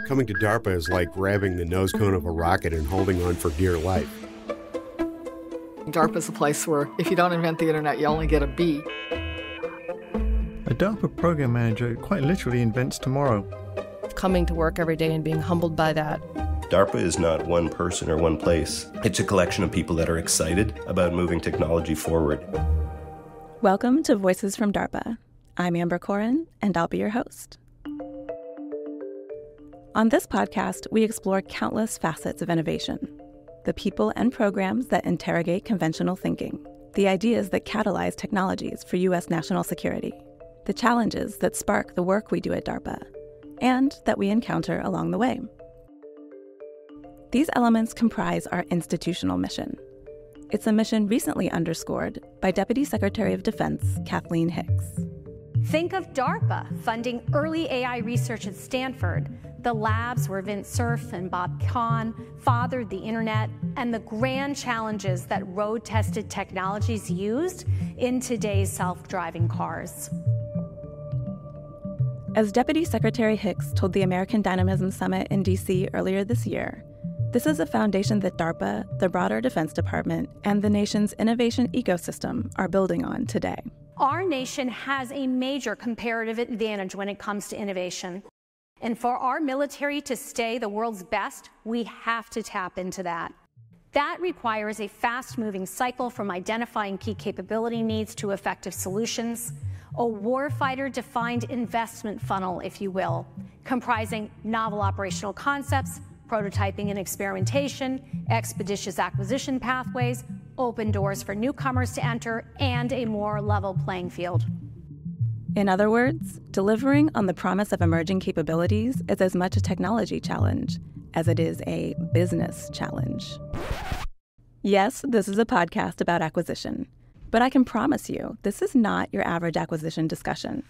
Coming to DARPA is like grabbing the nose cone of a rocket and holding on for dear life. DARPA is a place where if you don't invent the internet, you only get a B. A DARPA program manager quite literally invents tomorrow. Coming to work every day and being humbled by that. DARPA is not one person or one place. It's a collection of people that are excited about moving technology forward. Welcome to Voices from DARPA. I'm Amber Corin, and I'll be your host. On this podcast, we explore countless facets of innovation, the people and programs that interrogate conventional thinking, the ideas that catalyze technologies for U.S. national security, the challenges that spark the work we do at DARPA, and that we encounter along the way. These elements comprise our institutional mission. It's a mission recently underscored by Deputy Secretary of Defense Kathleen Hicks. Think of DARPA funding early AI research at Stanford, the labs where Vint Cerf and Bob Kahn fathered the internet, and the grand challenges that road-tested technologies used in today's self-driving cars. As Deputy Secretary Hicks told the American Dynamism Summit in D.C. earlier this year, this is a foundation that DARPA, the broader Defense Department, and the nation's innovation ecosystem are building on today. Our nation has a major comparative advantage when it comes to innovation. And for our military to stay the world's best, we have to tap into that. That requires a fast-moving cycle from identifying key capability needs to effective solutions, a warfighter-defined investment funnel, if you will, comprising novel operational concepts, prototyping and experimentation, expeditious acquisition pathways, open doors for newcomers to enter, and a more level playing field. In other words, delivering on the promise of emerging capabilities is as much a technology challenge as it is a business challenge. Yes, this is a podcast about acquisition, but I can promise you this is not your average acquisition discussion.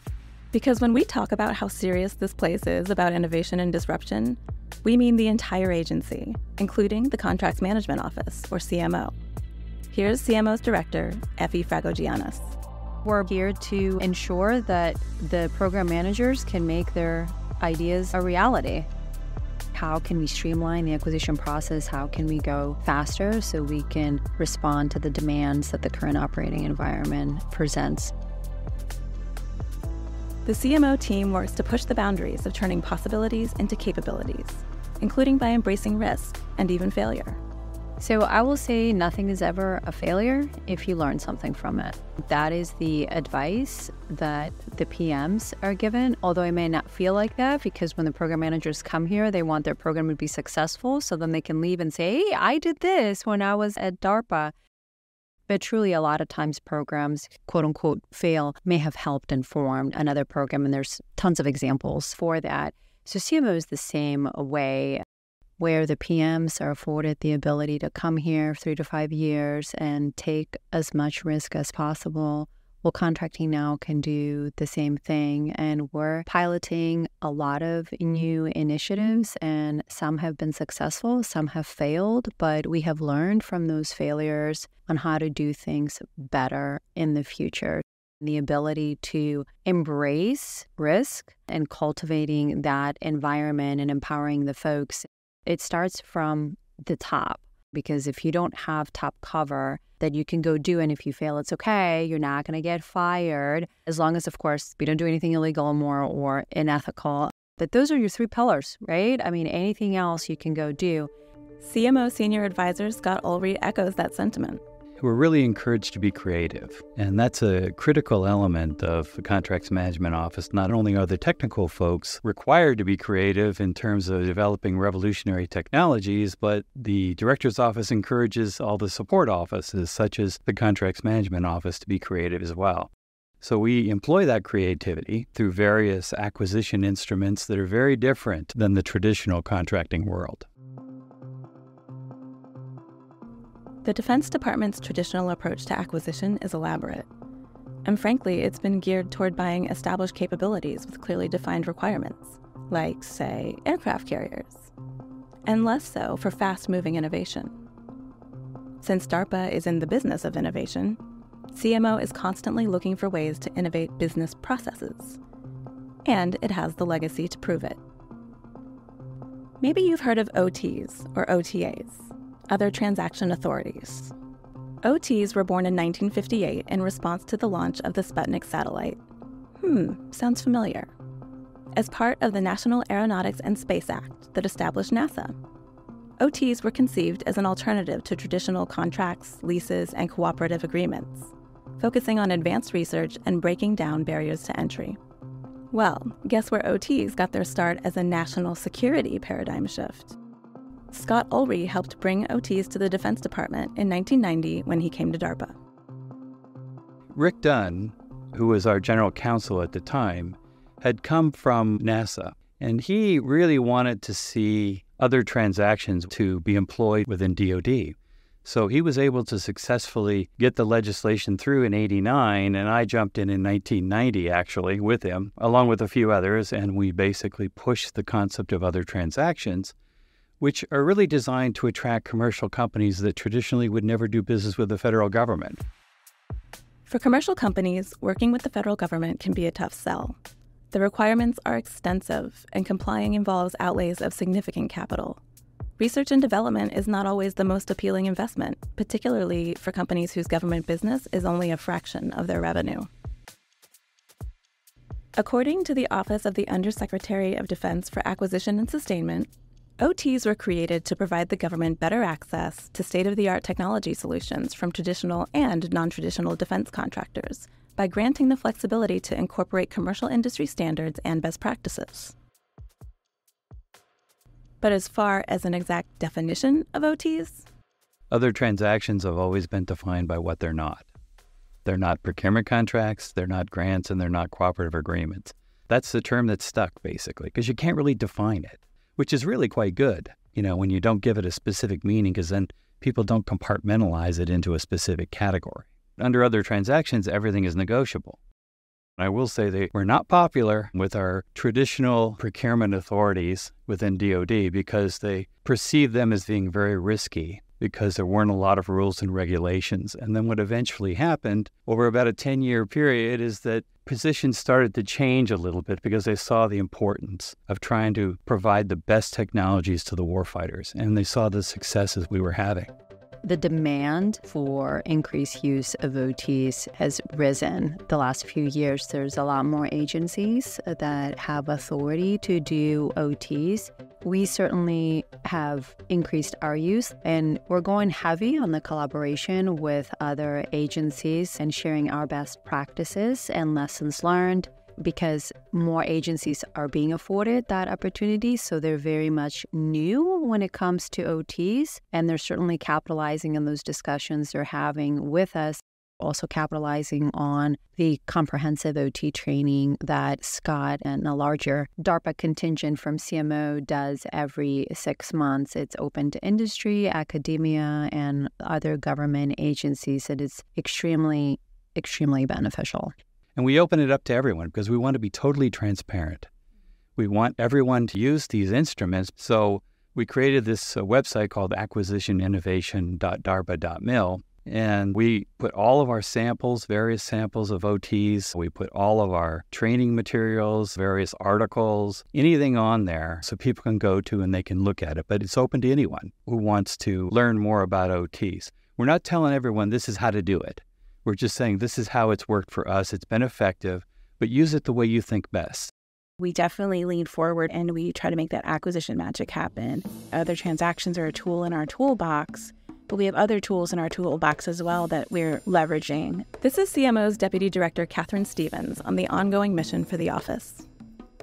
Because when we talk about how serious this place is about innovation and disruption, we mean the entire agency, including the Contracts Management Office, or CMO. Here's CMO's director, Effie Fragogiannis. We're here to ensure that the program managers can make their ideas a reality. How can we streamline the acquisition process? How can we go faster so we can respond to the demands that the current operating environment presents? The CMO team works to push the boundaries of turning possibilities into capabilities, including by embracing risk and even failure. So I will say nothing is ever a failure if you learn something from it. That is the advice that the PMs are given, although it may not feel like that because when the program managers come here, they want their program to be successful so then they can leave and say, hey, I did this when I was at DARPA. But truly, a lot of times programs, quote unquote, fail may have helped inform another program, and there's tons of examples for that. So CMO is the same way, where the PMs are afforded the ability to come here 3 to 5 years and take as much risk as possible. Well, Contracting Now can do the same thing, and we're piloting a lot of new initiatives, and some have been successful, some have failed, but we have learned from those failures on how to do things better in the future. The ability to embrace risk and cultivating that environment and empowering the folks. It starts from the top, because if you don't have top cover that you can go do, and if you fail, it's okay, you're not going to get fired, as long as, of course, we don't do anything illegal or unethical. But those are your 3 pillars, right? I mean, anything else you can go do. CMO Senior Advisor Scott Ulrey echoes that sentiment. We're really encouraged to be creative, and that's a critical element of the Contracts Management Office. Not only are the technical folks required to be creative in terms of developing revolutionary technologies, but the Director's Office encourages all the support offices, such as the Contracts Management Office, to be creative as well. So we employ that creativity through various acquisition instruments that are very different than the traditional contracting world. The Defense Department's traditional approach to acquisition is elaborate. And frankly, it's been geared toward buying established capabilities with clearly defined requirements, like, say, aircraft carriers, and less so for fast-moving innovation. Since DARPA is in the business of innovation, CMO is constantly looking for ways to innovate business processes, and it has the legacy to prove it. Maybe you've heard of OTs, or OTAs, Other Transaction Authorities. OTs were born in 1958 in response to the launch of the Sputnik satellite. Sounds familiar. As part of the National Aeronautics and Space Act that established NASA, OTs were conceived as an alternative to traditional contracts, leases, and cooperative agreements, focusing on advanced research and breaking down barriers to entry. Well, guess where OTs got their start as a national security paradigm shift? Scott Ulrey helped bring OTs to the Defense Department in 1990 when he came to DARPA. Rick Dunn, who was our general counsel at the time, had come from NASA, and he really wanted to see other transactions to be employed within DoD. So he was able to successfully get the legislation through in '89, and I jumped in 1990, actually, with him, along with a few others, and we basically pushed the concept of other transactions, which are really designed to attract commercial companies that traditionally would never do business with the federal government. For commercial companies, working with the federal government can be a tough sell. The requirements are extensive, and complying involves outlays of significant capital. Research and development is not always the most appealing investment, particularly for companies whose government business is only a fraction of their revenue. According to the Office of the Undersecretary of Defense for Acquisition and Sustainment, OTs were created to provide the government better access to state-of-the-art technology solutions from traditional and non-traditional defense contractors by granting the flexibility to incorporate commercial industry standards and best practices. But as far as an exact definition of OTs? Other transactions have always been defined by what they're not. They're not procurement contracts, they're not grants, and they're not cooperative agreements. That's the term that's stuck, basically, because you can't really define it, which is really quite good, when you don't give it a specific meaning, because then people don't compartmentalize it into a specific category. Under other transactions, everything is negotiable. I will say they were not popular with our traditional procurement authorities within DoD because they perceived them as being very risky because there weren't a lot of rules and regulations. And then what eventually happened over about a 10-year period is that positions started to change a little bit because they saw the importance of trying to provide the best technologies to the warfighters, and they saw the successes we were having. The demand for increased use of OTs has risen the last few years. There's a lot more agencies that have authority to do OTs. We certainly have increased our use, and we're going heavy on the collaboration with other agencies and sharing our best practices and lessons learned, because more agencies are being afforded that opportunity. So they're very much new when it comes to OTs, and they're certainly capitalizing on those discussions they're having with us, also capitalizing on the comprehensive OT training that Scott and a larger DARPA contingent from CMO does every 6 months. It's open to industry, academia, and other government agencies. It is extremely, extremely beneficial. And we open it up to everyone because we want to be totally transparent. We want everyone to use these instruments. So we created this website called acquisitioninnovation.darpa.mil. And we put all of our samples, various samples of OTs. We put all of our training materials, various articles, anything on there so people can go to and they can look at it. But it's open to anyone who wants to learn more about OTs. We're not telling everyone this is how to do it. We're just saying this is how it's worked for us. It's been effective, but use it the way you think best. We definitely lean forward and we try to make that acquisition magic happen. Other transactions are a tool in our toolbox, but we have other tools in our toolbox as well that we're leveraging. This is CMO's Deputy Director, Catherine Stevens, on the ongoing mission for the office.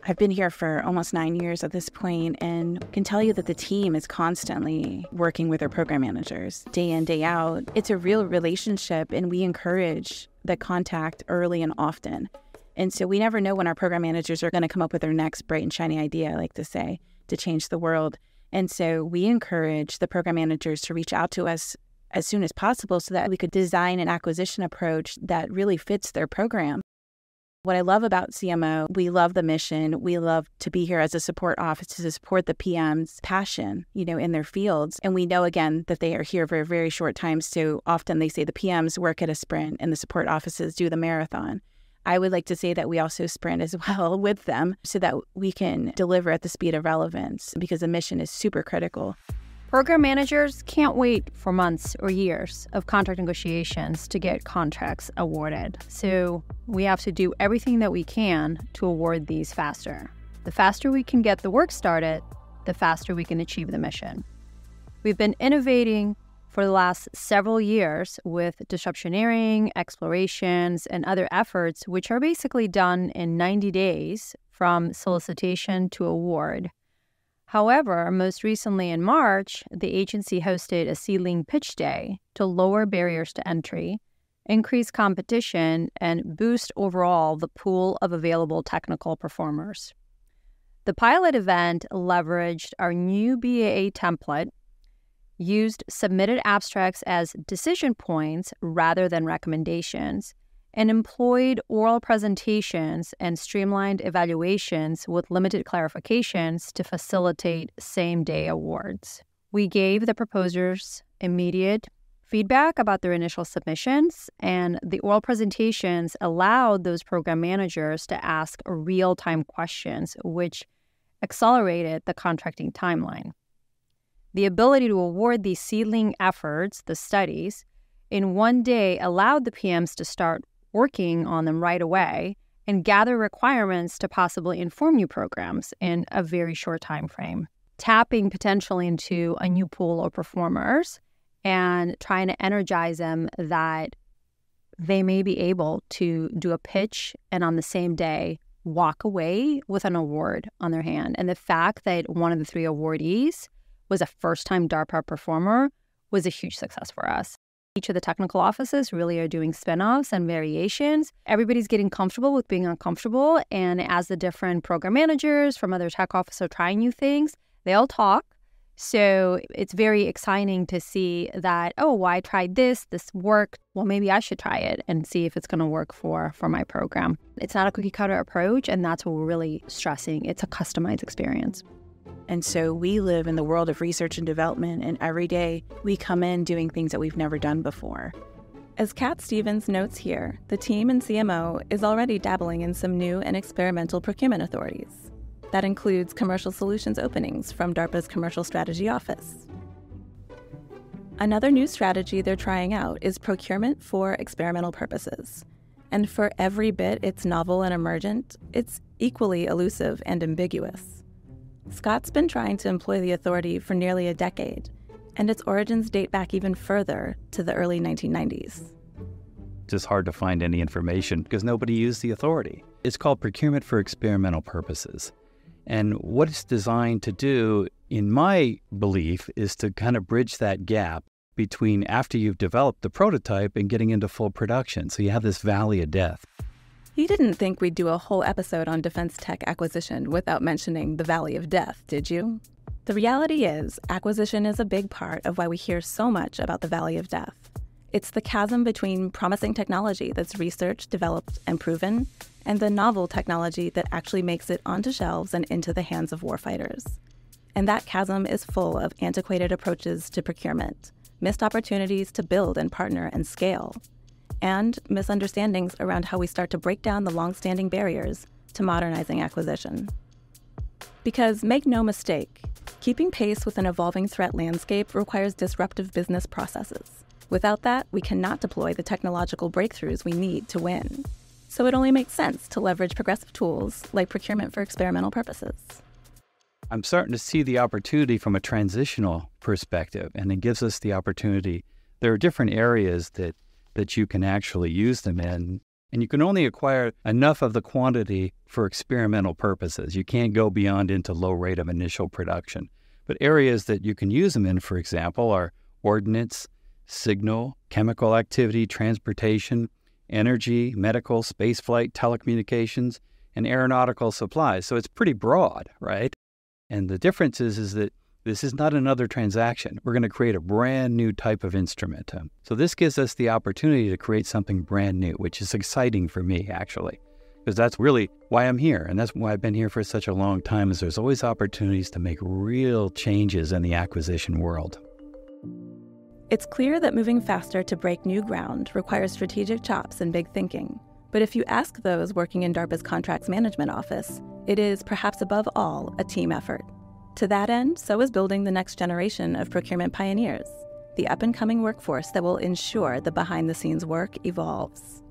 I've been here for almost 9 years at this point and can tell you that the team is constantly working with our program managers day in, day out. It's a real relationship, and we encourage the contact early and often. And so we never know when our program managers are going to come up with their next bright and shiny idea, I like to say, to change the world. And so we encourage the program managers to reach out to us as soon as possible so that we could design an acquisition approach that really fits their program. What I love about CMO, we love the mission. We love to be here as a support office to support the PM's passion, in their fields. And we know, again, that they are here for a very short time. So often they say the PMs work at a sprint and the support offices do the marathon. I would like to say that we also sprint as well with them so that we can deliver at the speed of relevance, because the mission is super critical. Program managers can't wait for months or years of contract negotiations to get contracts awarded. So we have to do everything that we can to award these faster. The faster we can get the work started, the faster we can achieve the mission. We've been innovating for the last several years with disruptioneering, explorations, and other efforts, which are basically done in 90 days from solicitation to award. However, most recently in March, the agency hosted a Seedling Pitch Day to lower barriers to entry, increase competition, and boost overall the pool of available technical performers. The pilot event leveraged our new BAA template, used submitted abstracts as decision points rather than recommendations, and employed oral presentations and streamlined evaluations with limited clarifications to facilitate same-day awards. We gave the proposers immediate feedback about their initial submissions, and the oral presentations allowed those program managers to ask real-time questions, which accelerated the contracting timeline. The ability to award these seedling efforts, the studies, in one day allowed the PMs to start working on them right away and gather requirements to possibly inform new programs in a very short time frame, tapping potentially into a new pool of performers and trying to energize them that they may be able to do a pitch and on the same day walk away with an award on their hand. And the fact that one of the 3 awardees was a first-time DARPA performer was a huge success for us. Each of the technical offices really are doing spin-offs and variations. Everybody's getting comfortable with being uncomfortable, and as the different program managers from other tech offices are trying new things, they all talk. So it's very exciting to see that, oh, well, I tried this worked. Well, maybe I should try it and see if it's going to work for my program. It's not a cookie-cutter approach, and that's what we're really stressing. It's a customized experience. And so we live in the world of research and development, and every day we come in doing things that we've never done before. As Kat Stevens notes here, the team in CMO is already dabbling in some new and experimental procurement authorities. That includes commercial solutions openings from DARPA's Commercial Strategy Office. Another new strategy they're trying out is procurement for experimental purposes. And for every bit it's novel and emergent, it's equally elusive and ambiguous. Scott's been trying to employ the authority for nearly a decade, and its origins date back even further to the early 1990s. It's just hard to find any information because nobody used the authority. It's called Procurement for Experimental Purposes. And what it's designed to do, in my belief, is to kind of bridge that gap between after you've developed the prototype and getting into full production. So you have this valley of death. You didn't think we'd do a whole episode on defense tech acquisition without mentioning the Valley of Death, did you? The reality is, acquisition is a big part of why we hear so much about the Valley of Death. It's the chasm between promising technology that's researched, developed, and proven, and the novel technology that actually makes it onto shelves and into the hands of warfighters. And that chasm is full of antiquated approaches to procurement, missed opportunities to build and partner and scale, and misunderstandings around how we start to break down the long-standing barriers to modernizing acquisition. Because make no mistake, keeping pace with an evolving threat landscape requires disruptive business processes. Without that, we cannot deploy the technological breakthroughs we need to win. So it only makes sense to leverage progressive tools like procurement for experimental purposes. I'm starting to see the opportunity from a transitional perspective, and it gives us the opportunity. There are different areas that you can actually use them in, and you can only acquire enough of the quantity for experimental purposes. You can't go beyond into low rate of initial production. But areas that you can use them in, for example, are ordnance, signal, chemical activity, transportation, energy, medical, spaceflight, telecommunications, and aeronautical supplies. So it's pretty broad, right? And the difference is that this is not another transaction. We're going to create a brand new type of instrument. So this gives us the opportunity to create something brand new, which is exciting for me, actually, because that's really why I'm here. And that's why I've been here for such a long time, is there's always opportunities to make real changes in the acquisition world. It's clear that moving faster to break new ground requires strategic chops and big thinking. But if you ask those working in DARPA's Contracts Management Office, it is, perhaps above all, a team effort. To that end, so is building the next generation of procurement pioneers, the up-and-coming workforce that will ensure the behind-the-scenes work evolves.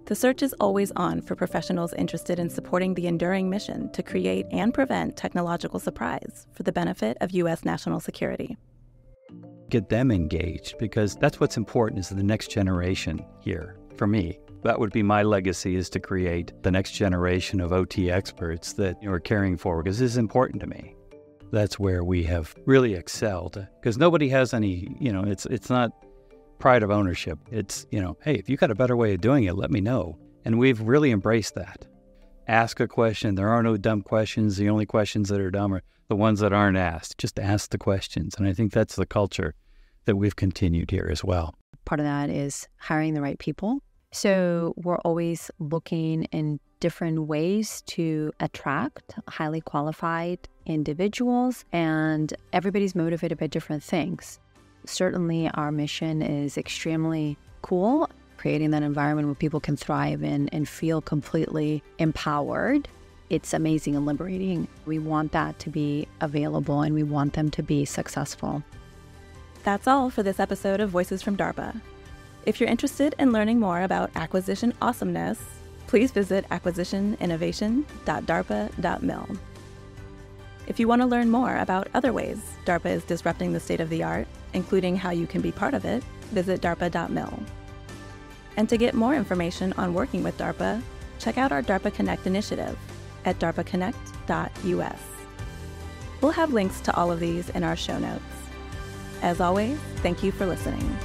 The search is always on for professionals interested in supporting the enduring mission to create and prevent technological surprise for the benefit of U.S. national security. Get them engaged, because that's what's important, is the next generation here. For me, that would be my legacy, is to create the next generation of OT experts that are carrying forward, because this is important to me. That's where we have really excelled, because nobody has any, it's not pride of ownership. It's, hey, if you got a better way of doing it, let me know. And we've really embraced that. Ask a question. There are no dumb questions. The only questions that are dumb are the ones that aren't asked. Just ask the questions. And I think that's the culture that we've continued here as well. Part of that is hiring the right people. So we're always looking in different ways to attract highly qualified individuals, and everybody's motivated by different things. Certainly our mission is extremely cool, creating that environment where people can thrive in and feel completely empowered. It's amazing and liberating. We want that to be available, and we want them to be successful. That's all for this episode of Voices from DARPA. If you're interested in learning more about acquisition awesomeness, please visit acquisitioninnovation.darpa.mil. If you want to learn more about other ways DARPA is disrupting the state of the art, including how you can be part of it, visit darpa.mil. And to get more information on working with DARPA, check out our DARPA Connect initiative at darpaconnect.us. We'll have links to all of these in our show notes. As always, thank you for listening.